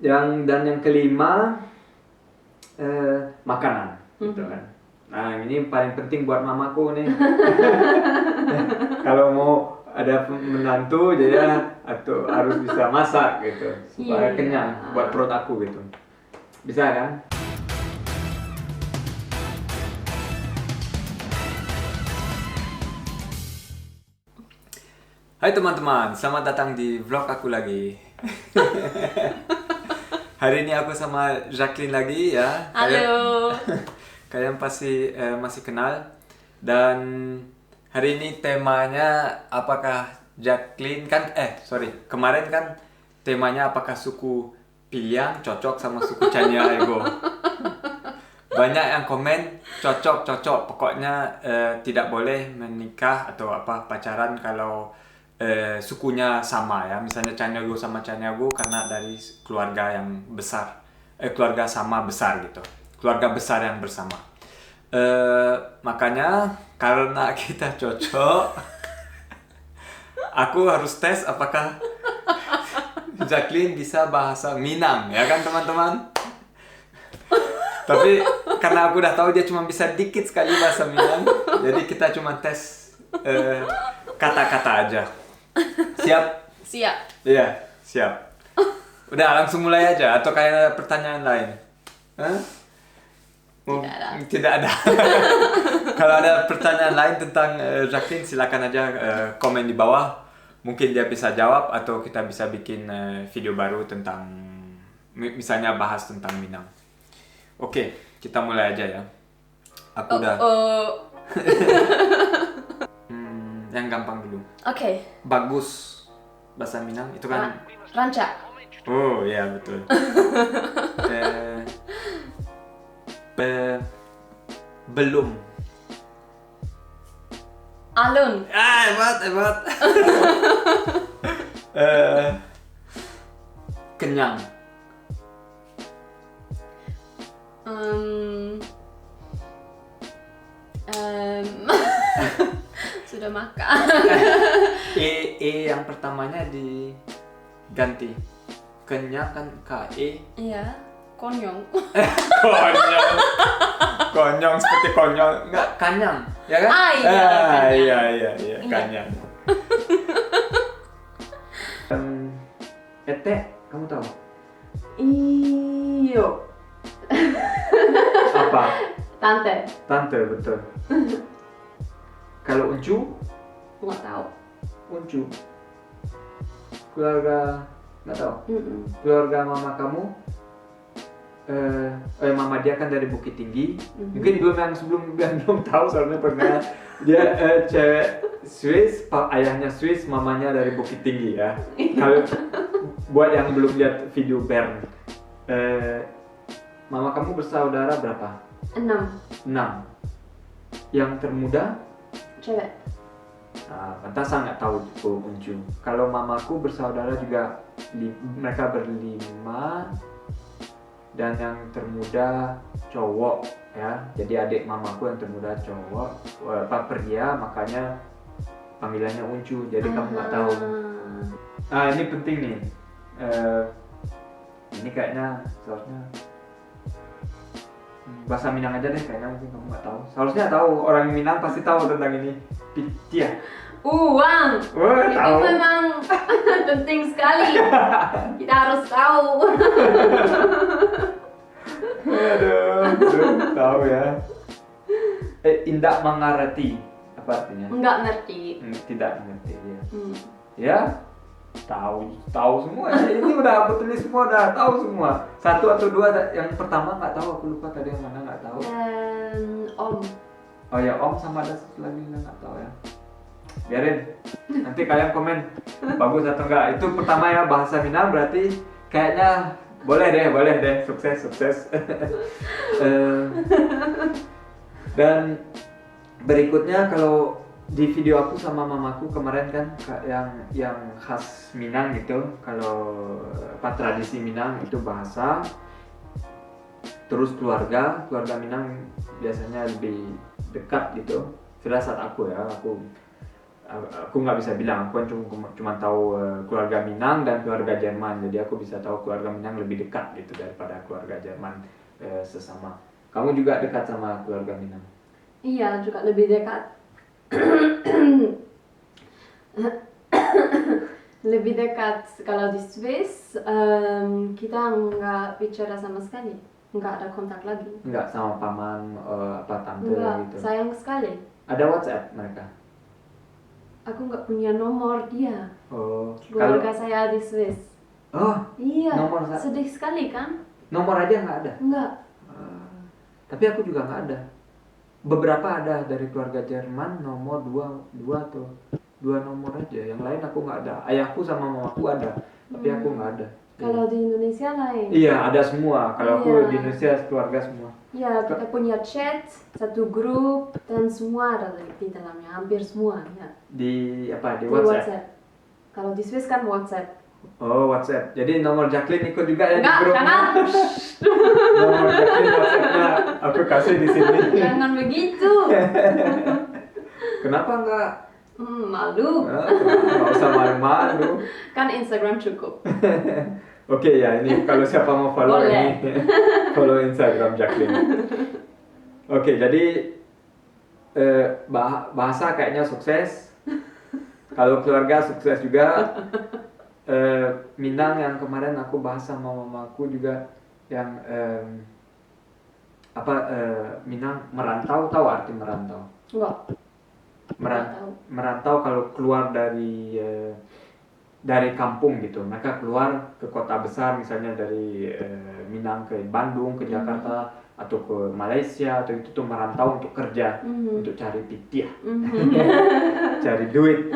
yang kelima makanan, gitu kan. Nah ini paling penting buat mamaku nih. Kalau mau ada menantu jadi atau harus bisa masak gitu supaya kenyang buat perut aku gitu. Bisa kan? Hai teman-teman, selamat datang di vlog aku lagi. Hari ini aku sama Jacqueline lagi ya. Halo. Kalian pasti masih kenal. Dan hari ini temanya apakah Jacqueline kan kemarin kan temanya apakah suku Piliang cocok sama suku Chania Ego. Banyak yang komen cocok pokoknya tidak boleh menikah atau pacaran kalau sukunya sama ya, misalnya Caniago sama Caniago karena dari keluarga yang besar, keluarga sama besar gitu, keluarga besar yang bersama. Makanya karena kita cocok, aku harus tes apakah Jacqueline bisa bahasa Minang ya kan teman-teman. Tapi karena aku udah tahu dia cuma bisa dikit sekali bahasa Minang, jadi kita cuma tes kata-kata aja. Siap? Siap. Iya, siap. Udah langsung mulai aja atau kayak ada pertanyaan lain? Hah? Tidak ada. Kalau ada pertanyaan lain tentang Jacqueline silakan aja komen di bawah. Mungkin dia bisa jawab atau kita bisa bikin video baru tentang misalnya bahas tentang Minang. Oke, kita mulai aja ya. Aku udah. Yang gampang dulu. Oke. Bagus bahasa Minang itu kan Ranca. Oh ya betul. Belum. Alun. Hebat. Kenyang. Sudah makan. Yang pertamanya diganti. Kenyang kan KE. Iya. Konyong. Konyong seperti konyol. Enggak, kanyang. Ya kan? Iya, kanyang. Ete, kamu tahu? Iyo. Apa? Tante, betul. Kalau Uncu? nggak tahu. Uncu. Keluarga nggak tahu. Keluarga mama kamu? Mama dia kan dari Bukit Tinggi. Mungkin belum tahu soalnya pernah dia cewek Swiss, ayahnya Swiss, mamanya dari Bukit Tinggi ya. Kalau buat yang belum lihat video Bern, mama kamu bersaudara berapa? 6. Yang termuda? Cewek. Pantasan nggak tahu Uncu. Kalau mamaku bersaudara juga mereka berlima dan yang termuda cowok ya. Jadi adik mamaku yang termuda cowok, pria, makanya panggilannya Uncu. Jadi kamu nggak tahu. Ini penting nih. Ini kayaknya seharusnya bahasa Minang aja deh, kayaknya mungkin kamu nggak tahu. Seharusnya tahu, orang Minang pasti tahu tentang ini. Pitia. Uang. Itu Tahu. memang penting sekali. Kita harus tahu. Aduh, tahu ya. Indak mengerti apa artinya? Nggak ngerti. Tidak mengerti ya. Ya, tahu semua ya. Ini udah aku tulis semua, udah tahu semua. Satu atau dua, yang pertama nggak tahu, aku lupa tadi yang mana nggak tahu. Om. Oh ya, Om sama ada satu lagi nggak tahu ya. Biarin, nanti kalian komen bagus atau enggak. Itu pertama ya, bahasa Minang berarti kayaknya boleh deh, sukses. Dan berikutnya kalau di video aku sama mamaku kemarin kan yang khas Minang gitu, kalau tradisi Minang itu bahasa, terus keluarga Minang biasanya lebih dekat gitu. Firasat aku ya, aku aku nggak bisa bilang, aku kan cuma tahu keluarga Minang dan keluarga Jerman, jadi aku bisa tahu keluarga Minang lebih dekat gitu daripada keluarga Jerman sesama. Kamu juga dekat sama keluarga Minang? Iya, juga lebih dekat. Lebih dekat. Kalau di Swiss kita nggak bicara sama sekali, nggak ada kontak lagi. Nggak sama paman apa tante Nggak, gitu? sayang sekali. Ada WhatsApp mereka? Aku nggak punya nomor dia. Oh, Keluarga saya di Swiss. oh, Iya, nomor sedih sekali kan? nomor aja nggak ada? Nggak. Tapi aku juga nggak ada. Beberapa ada dari keluarga Jerman, nomor dua atau dua nomor aja. Yang lain aku nggak ada. Ayahku sama mamaku ada, tapi aku nggak ada. Kalau di Indonesia lain. Iya, ada semua. Kalau aku Iya. di Indonesia keluarga semua. Ya, kita punya chat, satu grup, dan semua ada di dalamnya, hampir semua. Ya. Di apa? Di Di WhatsApp. Kalau di Swiss kan WhatsApp. Oh, WhatsApp. Jadi nomor Jacqueline ikut juga ya di Enggak, grup. jangan. Nomor Jacqueline WhatsApp-nya aku kasih di sini. Jangan begitu. Kenapa enggak? Malu. Nggak usah malu-malu. Kan Instagram cukup. Oke ya, ini kalau siapa mau follow Boleh. ini follow Instagram Jacqueline. Oke, jadi bahasa kayaknya sukses. Kalau keluarga sukses juga. Minang yang kemarin aku bahas sama mamaku juga yang Minang merantau, tahu arti merantau? Enggak. Merantau kalau keluar dari kampung gitu, mereka keluar ke kota besar, misalnya dari Minang ke Bandung, ke Jakarta, atau ke Malaysia, atau itu tuh merantau untuk kerja, untuk cari pitiah, cari duit,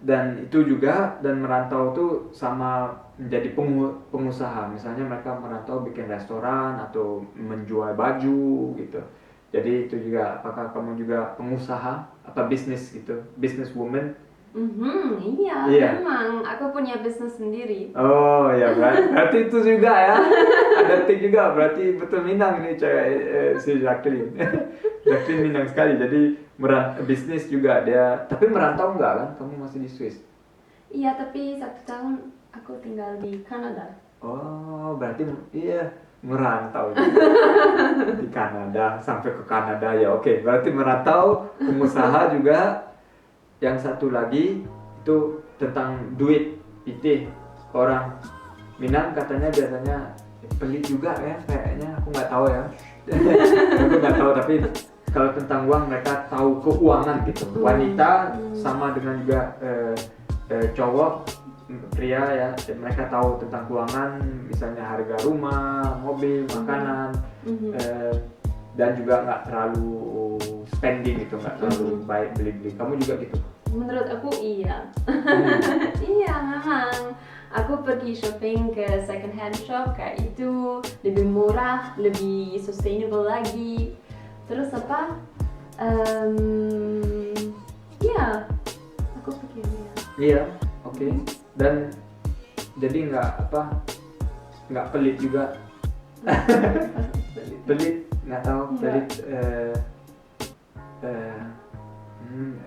dan itu juga, dan merantau tuh sama menjadi pengusaha, misalnya mereka merantau bikin restoran atau menjual baju gitu. Jadi itu juga, apakah kamu juga pengusaha, apa bisnis gitu, business woman? Iya, memang aku punya bisnis sendiri. Oh ya, berarti itu juga ya, ada tik juga, berarti betul Minang nih cewek si Jacqueline. Jacqueline Minang sekali, jadi bisnis juga dia, tapi merantau enggak kan, kamu masih di Swiss? Iya, tapi 1 tahun aku tinggal di Kanada. Oh, berarti iya merantau di Kanada, sampai ke Kanada ya. Oke, berarti merantau, pengusaha juga. Yang satu lagi itu tentang duit, pitih. Orang Minang katanya biasanya pelit juga ya, kayaknya aku nggak tahu ya. Aku nggak tahu, tapi kalau tentang uang mereka tahu keuangan gitu. Wanita sama dengan juga cowok, pria ya, mereka tahu tentang keuangan, misalnya harga rumah, mobil, makanan, dan juga nggak terlalu spending gitu, nggak terlalu baik beli-beli. Kamu juga gitu? Menurut aku iya. Iya, memang. Aku pergi shopping ke second hand shop kayak itu, lebih murah, lebih sustainable lagi. Terus apa? Iya, aku pikir ya. Iya, oke. Dan jadi nggak pelit juga. Pelit, nggak tahu pelit.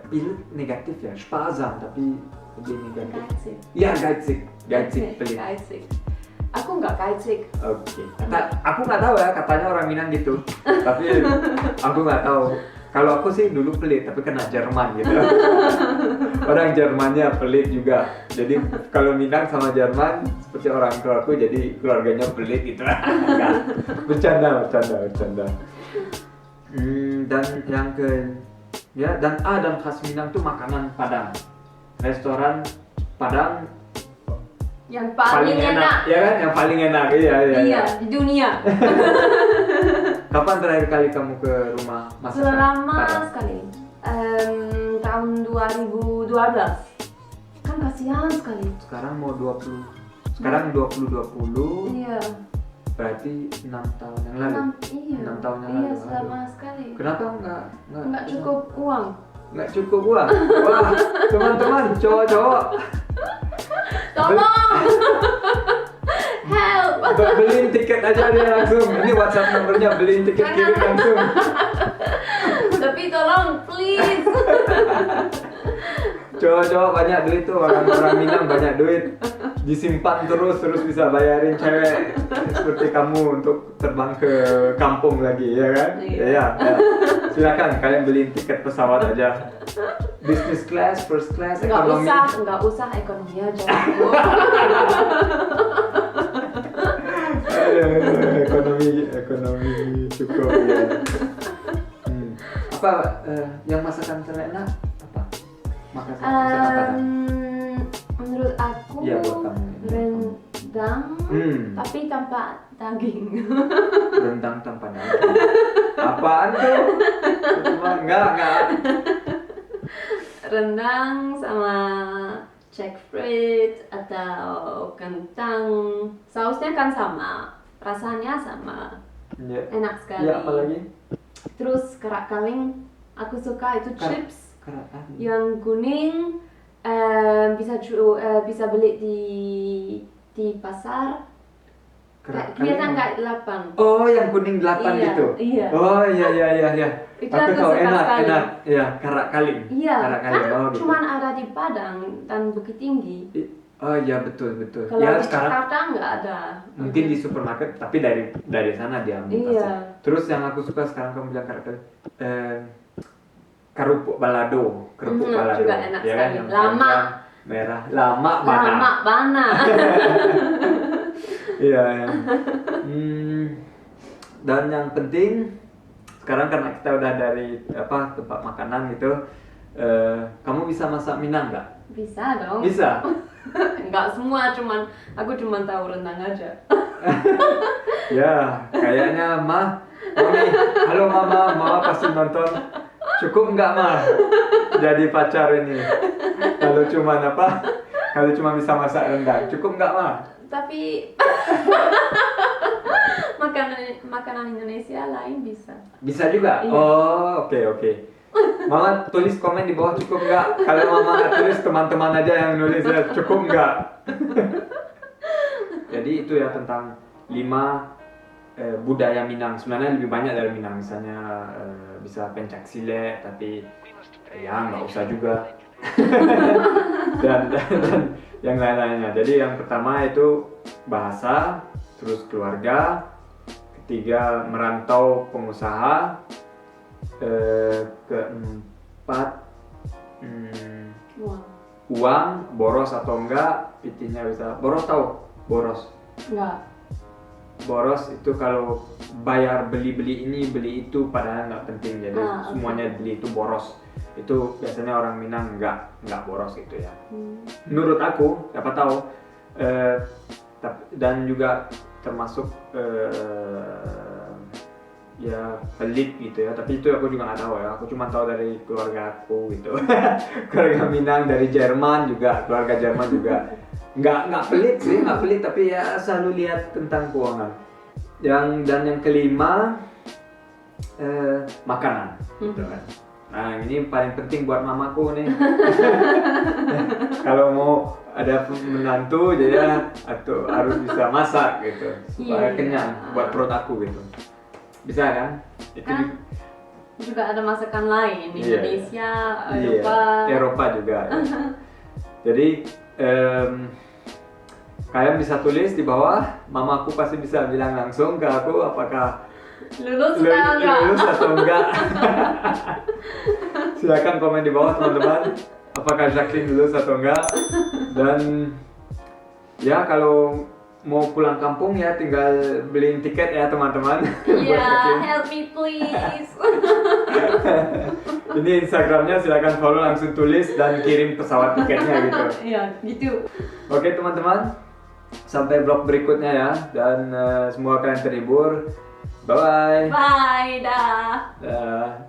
Pelit negatif ya, sparsam tapi lebih negatif. Geizig. Iya, geizig, pelit. Geizig. Aku nggak geizig. Oke. Aku nggak tahu ya, katanya orang Minang gitu. Tapi aku nggak tahu. Kalau aku sih dulu pelit, tapi kena Jerman gitu. Orang Jermannya pelit juga. Jadi kalau Minang sama Jerman seperti orang tuaku, jadi keluarganya pelit gitu. Enggak. Bercanda. Dan yang dan khas Minang tuh makanan Padang. Restoran Padang Yang paling enak. ya kan, yang paling enak. Iya. Di dunia. Kapan terakhir kali kamu ke rumah masakan Selama Padang? sekali. Tahun 2012. Kan kasihan sekali. Sekarang mau 20. Sekarang 2020. Iya. Berarti 6 tahun yang lalu. 6 tahun yang lalu. Iya, selama sekali. Kenapa Nggak cukup uang. Nggak cukup uang? Wah, teman-teman, cowok-cowok. Tolong. Help. Beliin tiket aja dia langsung. Ini WhatsApp nomornya, beliin tiket kirim langsung. Tapi Tapi tolong, please. Cowok-cowok banyak duit tuh, orang-orang Minang banyak duit. Disimpan terus bisa bayarin cewek seperti kamu untuk terbang ke kampung lagi, ya kan? Iya. Ya. Silakan kalian beli tiket pesawat aja. Business class, first class, ekonomi. Nggak usah ekonomi aja. Ekonomi cukup ya. Apa yang masakan terenak apa? Masakan apa? Menurut aku Iya, buat kamu. rendang tapi tanpa daging. Rendang tanpa daging. Apaan tuh? Enggak. Rendang sama jackfruit atau kentang, sausnya kan sama, rasanya sama, Iya. enak sekali. Iya, apa lagi? Terus kerak kaling, aku suka itu chips Kerak kaling. yang kuning, bisa beli di pasar. Kerak Kelihatan kaling. kayak 8. Oh, yang kuning 8 Iya, gitu. iya. Oh, iya. Itu Aku aku tahu suka sekali. enak. Iya, kerak kaling. Iya, Kerak kan kaling. Oh, gitu. cuman ada di Padang dan Bukit Tinggi. Oh iya, betul. Kalau Ya di sekarang Jakarta nggak ada. mungkin di supermarket, tapi dari sana diambil pasti. Iya. Terus yang aku suka sekarang kamu bilang kerak kaling, kerupuk balado. Juga enak ya sekali. Yang Lama. panjang, merah, lama banget. Lama banget. Iya. Dan yang penting sekarang karena kita udah dari tempat makanan gitu, kamu bisa masak Minang nggak? Bisa dong. Bisa. Nggak semua, aku cuma tahu rendang aja. Ya, kayaknya halo mama pasti nonton. Cukup nggak jadi pacar ini? Kalau cuma bisa masak rendang, cukup nggak Tapi makanan Indonesia lain bisa. Bisa juga? Iya. Oh, oke. Mama tulis komen di bawah cukup nggak? Kalau mama nggak tulis, teman-teman aja yang nulis ya cukup nggak? Jadi itu ya tentang 5 budaya Minang. Sebenarnya lebih banyak dari Minang. Misalnya bisa pencak silat, tapi ya nggak usah juga. dan yang lain-lainnya. Jadi yang pertama itu bahasa, terus keluarga, ketiga merantau pengusaha, keempat uang, boros atau enggak, pitinya bisa boros. Tahu boros? Enggak. Boros itu kalau bayar beli ini beli itu padahal nggak penting, jadi Okay. semuanya beli itu boros. Itu biasanya orang Minang nggak boros gitu ya. Menurut aku, siapa tahu, dan juga termasuk ya pelit gitu ya, tapi itu aku juga nggak tahu ya, aku cuma tahu dari keluarga aku gitu. Keluarga Minang dari Jerman juga, keluarga Jerman juga nggak pelit sih, nggak pelit, tapi ya selalu lihat tentang keuangan. Dan yang kelima makanan gitu kan. Nah ini paling penting buat mamaku nih. Kalau mau ada menantu jadi atau harus bisa masak gitu supaya kenyang buat perut aku gitu. Bisa kan? Itu Kan juga ada masakan lain, Iya. Indonesia, Eropa. Eropa juga. Ya. Jadi kalian bisa tulis di bawah, mamaku pasti bisa bilang langsung ke aku apakah Lulus atau enggak. Silakan komen di bawah teman-teman, apakah Jacqueline lulus atau enggak. Dan ya kalau mau pulang kampung ya tinggal beliin tiket ya teman-teman. Iya, help me please. Ini Instagramnya, silakan follow, langsung tulis dan kirim pesawat tiketnya gitu. Iya, gitu. Oke teman-teman, sampai vlog berikutnya ya, dan semoga kalian terhibur. Bye bye. Bye, dah. Dah.